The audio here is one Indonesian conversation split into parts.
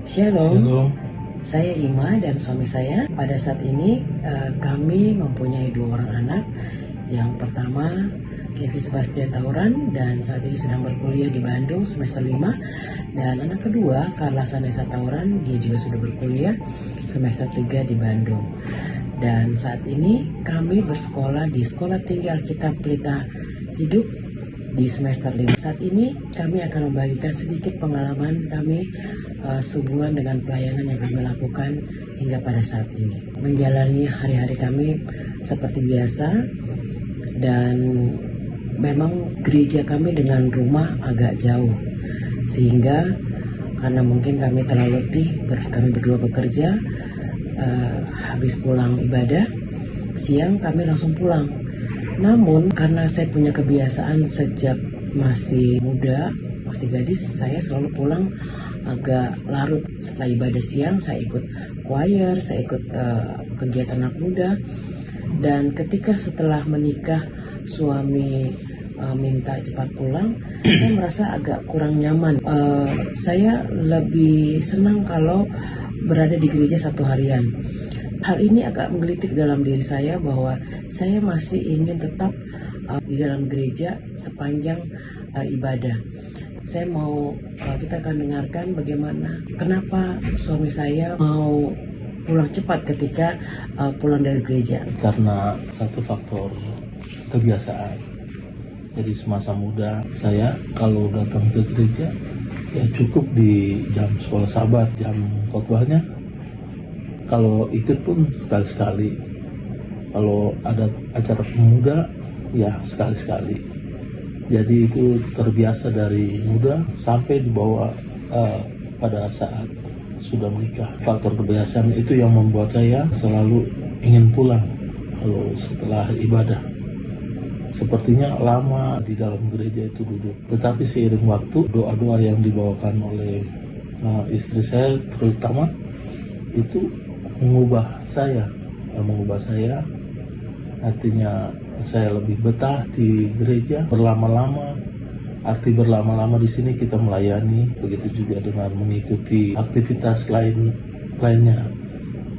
Shalom, Shalom. saya Ima dan suami saya. Pada saat ini kami mempunyai 2 orang anak. Yang pertama Kevin Sebastian Tauran dan saat ini sedang berkuliah di Bandung semester 5. Dan anak kedua Carla Sanesa Tauran, dia juga sudah berkuliah semester 3 di Bandung. Dan saat ini kami bersekolah di Sekolah Tinggi Alkitab Pelita Hidup di semester 5. Saat ini kami akan membagikan sedikit pengalaman kami sehubungan dengan pelayanan yang kami lakukan hingga pada saat ini. Menjalani hari-hari kami seperti biasa, dan memang gereja kami dengan rumah agak jauh, sehingga karena mungkin kami terlalu letih, kami berdua bekerja, habis pulang ibadah siang kami langsung pulang. Namun karena saya punya kebiasaan sejak masih muda, masih gadis, saya selalu pulang agak larut. Setelah ibadah siang saya ikut choir, saya ikut kegiatan anak muda. Dan ketika setelah menikah suami minta cepat pulang, saya merasa agak kurang nyaman. Saya lebih senang kalau berada di gereja 1 harian. Hal ini agak menggelitik dalam diri saya bahwa saya masih ingin tetap di dalam gereja sepanjang ibadah. Saya mau, kita akan dengarkan bagaimana, kenapa suami saya mau pulang cepat ketika pulang dari gereja. Karena satu faktor kebiasaan. Jadi semasa muda saya kalau datang ke gereja ya cukup di jam sekolah sahabat, jam khotbahnya. Kalau ikut pun sekali-sekali. Kalau ada acara pemuda ya sekali-sekali. Jadi itu terbiasa dari muda sampai dibawa pada saat sudah menikah. Faktor kebiasaan itu yang membuat saya selalu ingin pulang kalau setelah ibadah. Sepertinya lama di dalam gereja itu duduk. Tetapi seiring waktu, doa-doa yang dibawakan oleh istri saya terutama itu mengubah saya. Artinya saya lebih betah di gereja berlama-lama. Arti berlama-lama di sini kita melayani, begitu juga dengan mengikuti aktivitas lainnya,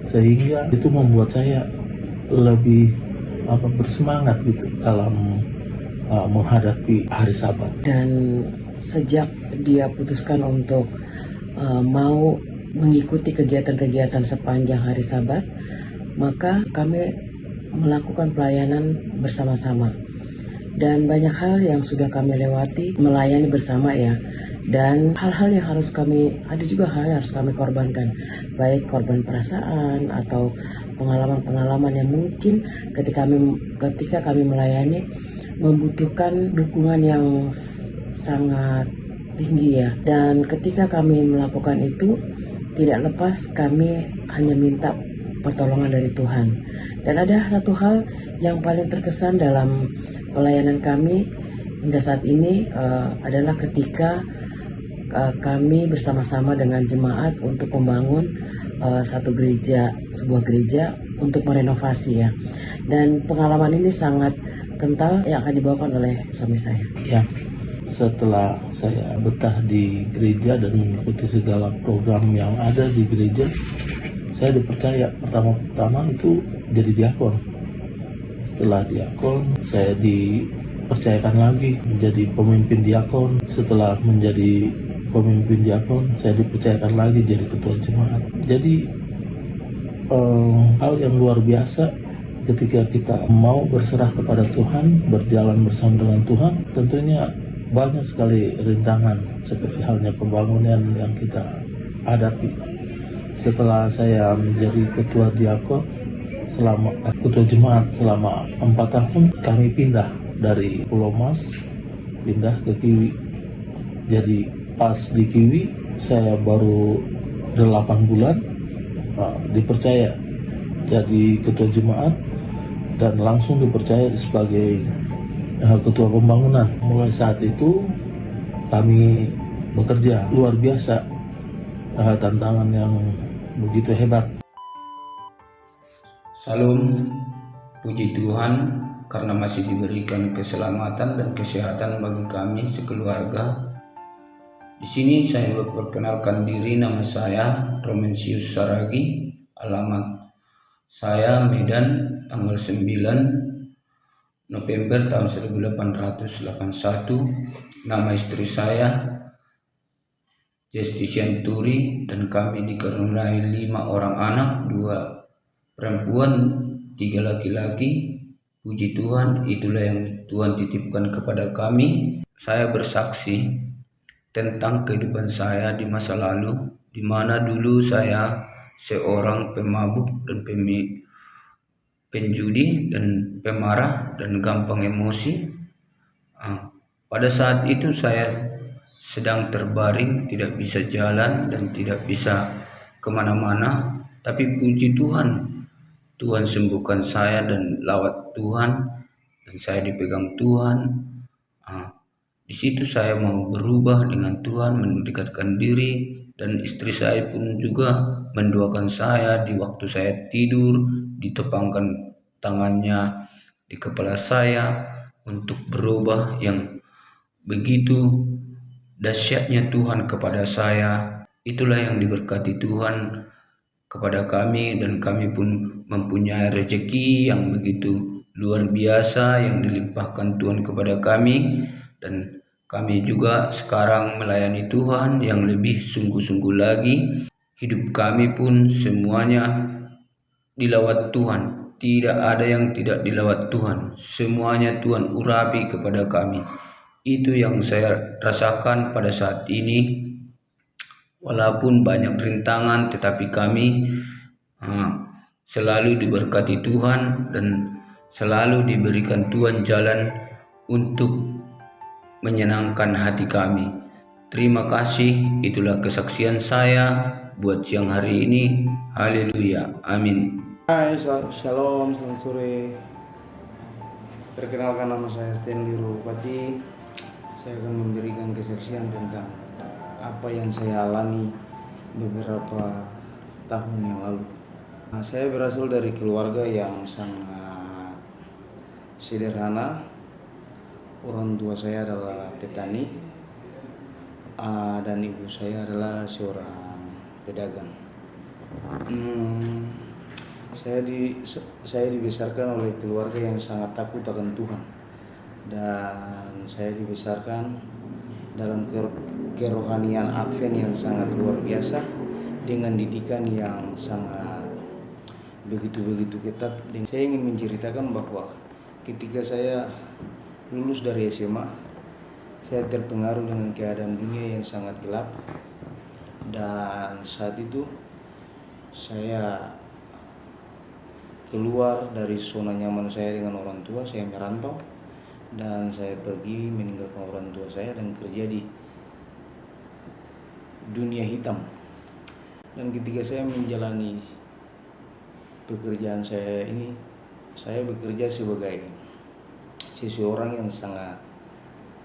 sehingga itu membuat saya lebih bersemangat gitu dalam menghadapi hari Sabat. Dan sejak dia putuskan untuk mau mengikuti kegiatan-kegiatan sepanjang hari Sabat, maka kami melakukan pelayanan bersama-sama. Dan banyak hal yang sudah kami lewati melayani bersama ya. Dan hal-hal yang ada juga hal yang harus kami korbankan. Baik korban perasaan atau pengalaman-pengalaman yang mungkin ketika kami melayani membutuhkan dukungan yang sangat tinggi ya. Dan ketika kami melakukan itu, tidak lepas kami hanya minta pertolongan dari Tuhan. Dan ada satu hal yang paling terkesan dalam pelayanan kami hingga saat ini adalah ketika kami bersama-sama dengan jemaat untuk membangun sebuah gereja untuk merenovasi ya. Dan pengalaman ini sangat kental yang akan dibawakan oleh suami saya. Ya, setelah saya betah di gereja dan mengikuti segala program yang ada di gereja, saya dipercaya pertama-tama itu jadi diakon. Setelah diakon, saya dipercayakan lagi menjadi pemimpin diakon. Setelah menjadi pemimpin diakon, saya dipercayakan lagi jadi ketua jemaat. Jadi hal yang luar biasa ketika kita mau berserah kepada Tuhan, berjalan bersama dengan Tuhan, tentunya banyak sekali rintangan seperti halnya pembangunan yang kita hadapi. Setelah saya menjadi ketua diakon ketua jemaat selama 4 tahun, kami pindah dari Pulau Mas pindah ke Kiwi. Jadi pas di Kiwi saya baru 8 bulan dipercaya jadi ketua jemaat dan langsung dipercaya sebagai ketua pembangunan. Mulai saat itu kami bekerja luar biasa, tantangan yang begitu hebat. Salam, puji Tuhan karena masih diberikan keselamatan dan kesehatan bagi kami sekeluarga Di sini saya perkenalkan diri, nama saya Romensius Saragi, alamat saya Medan, tanggal 9 November tahun 1881. Nama istri saya Justitian Turi, dan kami dikaruniai 5 orang anak, 2 perempuan, 3 laki-laki. Puji Tuhan, itulah yang Tuhan titipkan kepada kami. Saya bersaksi tentang kehidupan saya di masa lalu, di mana dulu saya seorang pemabuk dan penjudi dan pemarah dan gampang emosi. Pada saat itu saya sedang terbaring, tidak bisa jalan dan tidak bisa kemana-mana. Tapi puji Tuhan, Tuhan sembuhkan saya dan lawat Tuhan, dan saya dipegang Tuhan. Di situ saya mau berubah dengan Tuhan, mendekatkan diri, dan istri saya pun juga mendoakan saya di waktu saya tidur, ditepangkan tangannya di kepala saya untuk berubah. Yang begitu dahsyatnya Tuhan kepada saya, itulah yang diberkati Tuhan kepada kami, dan kami pun mempunyai rezeki yang begitu luar biasa yang dilimpahkan Tuhan kepada kami. Dan kami juga sekarang melayani Tuhan yang lebih sungguh-sungguh lagi. Hidup kami pun semuanya dilawat Tuhan. Tidak ada yang tidak dilawat Tuhan. Semuanya Tuhan urapi kepada kami. Itu yang saya rasakan pada saat ini. Walaupun banyak rintangan, tetapi kami selalu diberkati Tuhan dan selalu diberikan Tuhan jalan untuk menyenangkan hati kami. Terima kasih, itulah kesaksian saya buat siang hari ini. Haleluya, amin. Hai, shalom, selamat sore. Perkenalkan, nama saya Stanley Rupati. Saya akan memberikan kesaksian tentang apa yang saya alami beberapa tahun yang lalu. Saya berasal dari keluarga yang sangat sederhana. Orang tua saya adalah petani, dan ibu saya adalah seorang pedagang. Saya dibesarkan oleh keluarga yang sangat takut akan Tuhan, dan saya dibesarkan dalam kerohanian Advent yang sangat luar biasa, dengan didikan yang sangat begitu ketat. Dan saya ingin menceritakan bahwa ketika saya lulus dari SMA, saya terpengaruh dengan keadaan dunia yang sangat gelap, dan saat itu saya keluar dari zona nyaman saya dengan orang tua. Saya merantau dan saya pergi meninggalkan orang tua saya dan kerja di dunia hitam. Dan ketika saya menjalani pekerjaan saya ini, saya bekerja sebagai seseorang yang sangat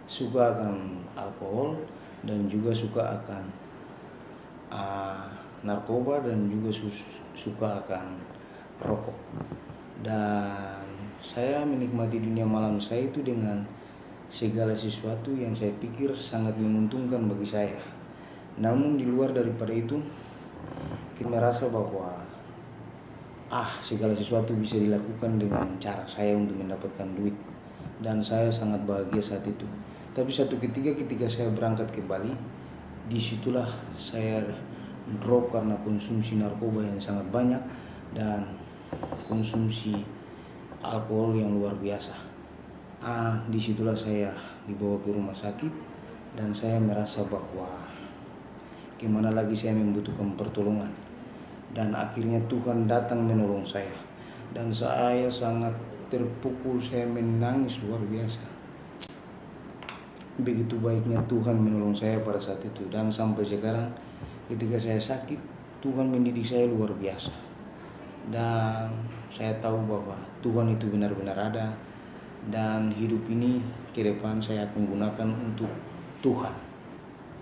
suka akan alkohol dan juga suka akan narkoba dan juga suka akan rokok. Dan saya menikmati dunia malam saya itu dengan segala sesuatu yang saya pikir sangat menguntungkan bagi saya. Namun di luar daripada itu, kita merasa bahwa segala sesuatu bisa dilakukan dengan cara saya untuk mendapatkan duit, dan saya sangat bahagia saat itu. Tapi satu ketika saya berangkat ke Bali, disitulah saya drop karena konsumsi narkoba yang sangat banyak dan konsumsi alkohol yang luar biasa. Disitulah saya dibawa ke rumah sakit, dan saya merasa bahwa gimana lagi saya membutuhkan pertolongan. Dan akhirnya Tuhan datang menolong saya, dan saya sangat terpukul, saya menangis luar biasa. Begitu baiknya Tuhan menolong saya pada saat itu, dan sampai sekarang ketika saya sakit, Tuhan mendidik saya luar biasa. Dan saya tahu bahwa Tuhan itu benar-benar ada, dan hidup ini ke depan saya akan gunakan untuk Tuhan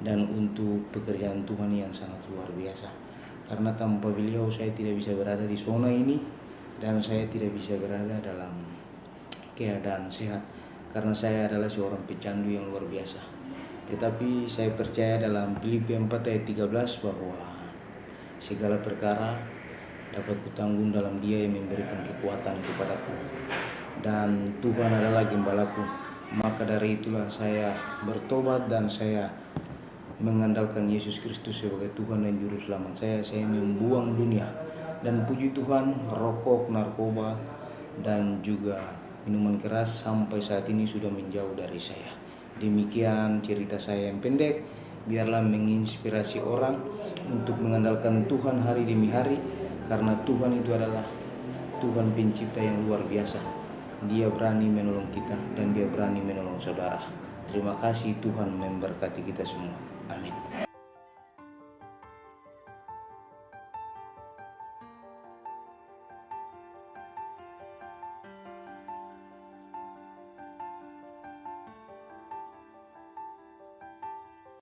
dan untuk pekerjaan Tuhan yang sangat luar biasa. Karena tanpa beliau saya tidak bisa berada di zona ini, dan saya tidak bisa berada dalam keadaan sehat, karena saya adalah seorang pecandu yang luar biasa. Tetapi saya percaya dalam Filipi 4 ayat 13 bahwa segala perkara dapat kutanggung dalam Dia yang memberikan kekuatan kepadaku. Dan Tuhan adalah gembalaku. Maka dari itulah saya bertobat dan saya mengandalkan Yesus Kristus sebagai Tuhan dan Juru Selamat saya. Saya membuang dunia. Dan puji Tuhan, rokok, narkoba, dan juga minuman keras sampai saat ini sudah menjauh dari saya. Demikian cerita saya yang pendek. Biarlah menginspirasi orang untuk mengandalkan Tuhan hari demi hari, karena Tuhan itu adalah Tuhan pencipta yang luar biasa. Dia berani menolong kita dan Dia berani menolong saudara. Terima kasih, Tuhan memberkati kita semua. Amin.